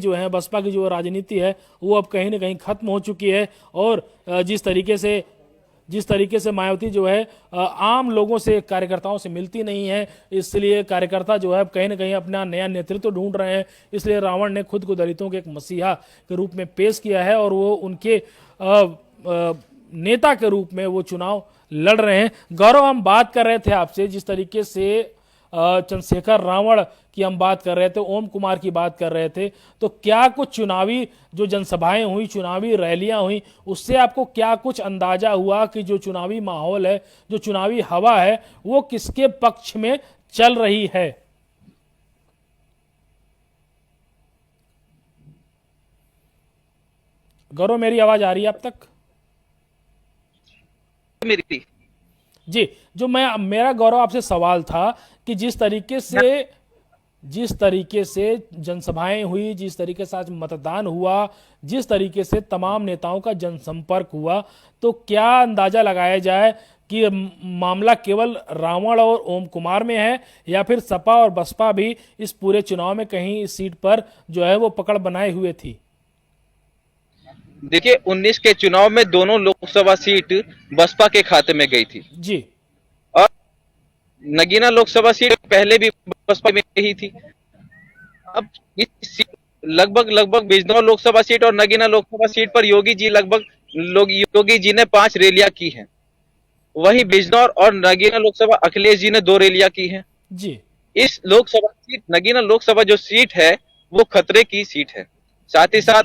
जो है, बसपा की जो राजनीति है वो अब कहीं ना कहीं खत्म हो चुकी है। और जिस तरीके से मायावती जो है आम लोगों से, कार्यकर्ताओं से मिलती नहीं है, इसलिए कार्यकर्ता जो है अब कहीं ना कहीं अपना नया नेतृत्व ढूंढ रहे हैं। इसलिए रावण ने खुद को दलितों के एक मसीहा के रूप में पेश किया है और वो उनके नेता के रूप में वो चुनाव लड़ रहे हैं। गौरव, हम बात कर रहे थे आपसे, जिस तरीके से चंद्रशेखर रावण की हम बात कर रहे थे, ओम कुमार की बात कर रहे थे, तो क्या कुछ चुनावी जो जनसभाएं हुई, चुनावी रैलियां हुई, उससे आपको क्या कुछ अंदाजा हुआ कि जो चुनावी माहौल है, जो चुनावी हवा है, वो किसके पक्ष में चल रही है? गौरव, मेरी आवाज आ रही है अब तक? मेरी जी, जो मेरा गौरव आपसे सवाल था कि जिस तरीके से जनसभाएं हुई, जिस तरीके से आज मतदान हुआ, जिस तरीके से तमाम नेताओं का जनसंपर्क हुआ, तो क्या अंदाजा लगाया जाए कि मामला केवल रावण और ओम कुमार में है, या फिर सपा और बसपा भी इस पूरे चुनाव में कहीं इस सीट पर जो है वो पकड़ बनाए हुए थी? देखिए, 19 के चुनाव में दोनों लोकसभा सीट बसपा के खाते में गई थी जी और नगीना लोकसभा सीट पहले भी बसपा में ही थी। अब लगभग लगभग बिजनौर लोकसभा सीट और नगीना लोकसभा सीट पर योगी जी ने 5 रैलियां की हैं। वहीं बिजनौर और नगीना लोकसभा अखिलेश जी ने 2 रैलियां की हैं। जी इस लोकसभा सीट, नगीना लोकसभा जो सीट है वो खतरे की सीट है। साथ ही साथ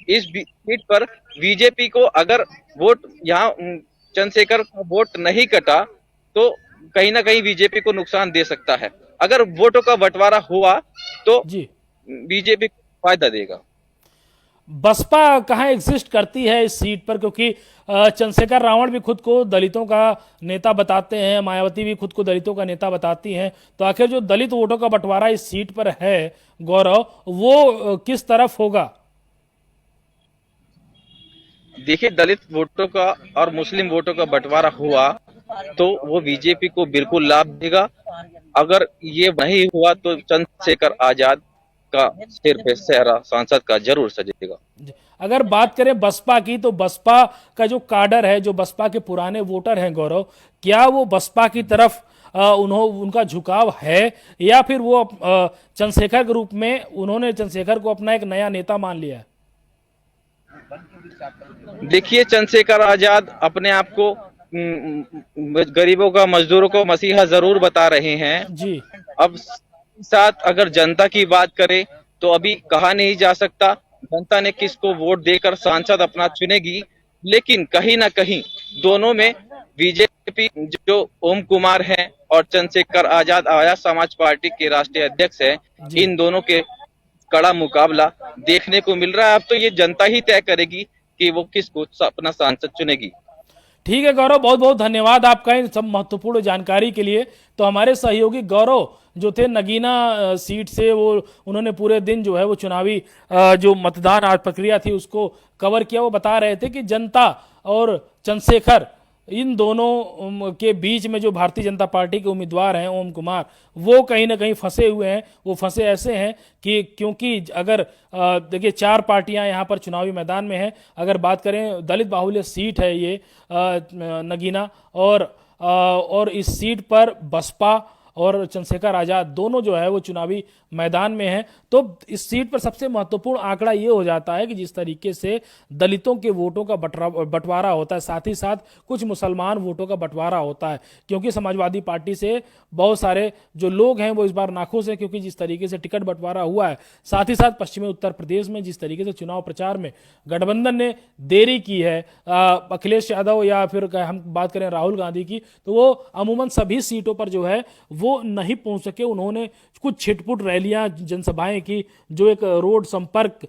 इस सीट पर बीजेपी को अगर वोट यहाँ चंद्रशेखर का वोट नहीं कटा तो कहीं ना कहीं बीजेपी को नुकसान दे सकता है। अगर वोटों का बंटवारा हुआ तो जी बीजेपी को फायदा देगा। बसपा कहाँ एग्जिस्ट करती है इस सीट पर? क्योंकि चंद्रशेखर रावण भी खुद को दलितों का नेता बताते हैं, मायावती भी खुद को दलितों का नेता बताती हैं, तो आखिर जो दलित वोटों का बंटवारा इस सीट पर है गौरव, वो किस तरफ होगा? देखिए, दलित वोटों का और मुस्लिम वोटों का बंटवारा हुआ तो वो बीजेपी को बिल्कुल लाभ देगा। अगर ये नहीं हुआ तो चंद्रशेखर आजाद का सिर पे सेहरा सांसद का जरूर सजेगा। अगर बात करें बसपा की, तो बसपा का जो काडर है, जो बसपा के पुराने वोटर हैं गौरव, क्या वो बसपा की तरफ उनका झुकाव है, या फिर वो चंद्रशेखर के रूप में उन्होंने चंद्रशेखर को अपना एक नया नेता मान लिया है? देखिए, चंद्रशेखर आजाद अपने आप को गरीबों का, मजदूरों को मसीहा जरूर बता रहे हैं। जी अब साथ अगर जनता की बात करें तो अभी कहा नहीं जा सकता जनता ने किसको वोट देकर सांसद अपना चुनेगी, लेकिन कहीं ना कहीं दोनों में बीजेपी जो ओम कुमार हैं और चंद्रशेखर आजाद आर्य समाज पार्टी के राष्ट्रीय अध्यक्ष हैं, जी इन दोनों के कड़ा मुकाबला देखने को मिल रहा है। अब तो ये जनता ही तय करेगी कि वो किसको अपना सांसद चुनेगी। ठीक है गौरव, बहुत बहुत धन्यवाद आपका इन सब महत्वपूर्ण जानकारी के लिए। तो हमारे सहयोगी गौरव जो थे नगीना सीट से, वो उन्होंने पूरे दिन जो है वो चुनावी जो मतदान आज प्रक्रिया थी उसको कवर किया। वो बता रहे थे कि जनता और चंद्रशेखर, इन दोनों के बीच में जो भारतीय जनता पार्टी के उम्मीदवार हैं ओम कुमार, वो कहीं ना कहीं फंसे हुए हैं। वो फंसे ऐसे हैं कि क्योंकि अगर देखिए 4 पार्टियां यहाँ पर चुनावी मैदान में हैं। अगर बात करें, दलित बाहुल्य सीट है ये नगीना, और इस सीट पर बसपा और चंद्रशेखर आजाद दोनों जो है वो चुनावी मैदान में हैं। तो इस सीट पर सबसे महत्वपूर्ण आंकड़ा ये हो जाता है कि जिस तरीके से दलितों के वोटों का बंटवारा होता है, साथ ही साथ कुछ मुसलमान वोटों का बंटवारा होता है, क्योंकि समाजवादी पार्टी से बहुत सारे जो लोग हैं वो इस बार नाखुश हैं, क्योंकि जिस तरीके से टिकट बंटवारा हुआ है। साथ ही साथ पश्चिमी उत्तर प्रदेश में जिस तरीके से चुनाव प्रचार में गठबंधन ने देरी की है, अखिलेश यादव या फिर हम बात करें राहुल गांधी की, तो वो अमूमन सभी सीटों पर जो है वो नहीं पहुंच सके। उन्होंने कुछ छिटपुट रैलियां, जनसभाएं की, जो एक रोड संपर्क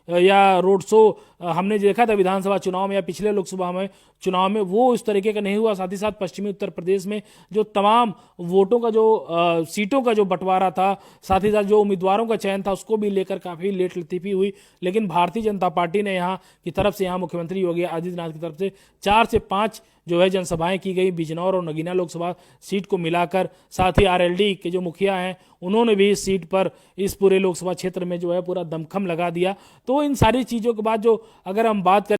या रोड शो हमने देखा था विधानसभा चुनाव में या पिछले लोकसभा में चुनाव में, वो इस तरीके का नहीं हुआ। साथ ही साथ पश्चिमी उत्तर प्रदेश में जो तमाम वोटों का जो सीटों का जो बंटवारा था, साथ ही साथ जो उम्मीदवारों का चयन था, उसको भी लेकर काफी लेट लतीफी हुई। लेकिन भारतीय जनता पार्टी ने यहाँ की तरफ से, यहाँ मुख्यमंत्री योगी आदित्यनाथ की तरफ से 4 से 5 जो है जनसभाएं की गई बिजनौर और नगीना लोकसभा सीट को मिलाकर। साथ ही आरएलडी के जो मुखिया हैं उन्होंने भी इस सीट पर, इस पूरे लोकसभा क्षेत्र में जो है पूरा दमखम लगा दिया। तो इन सारी चीजों के बाद जो अगर हम बात करें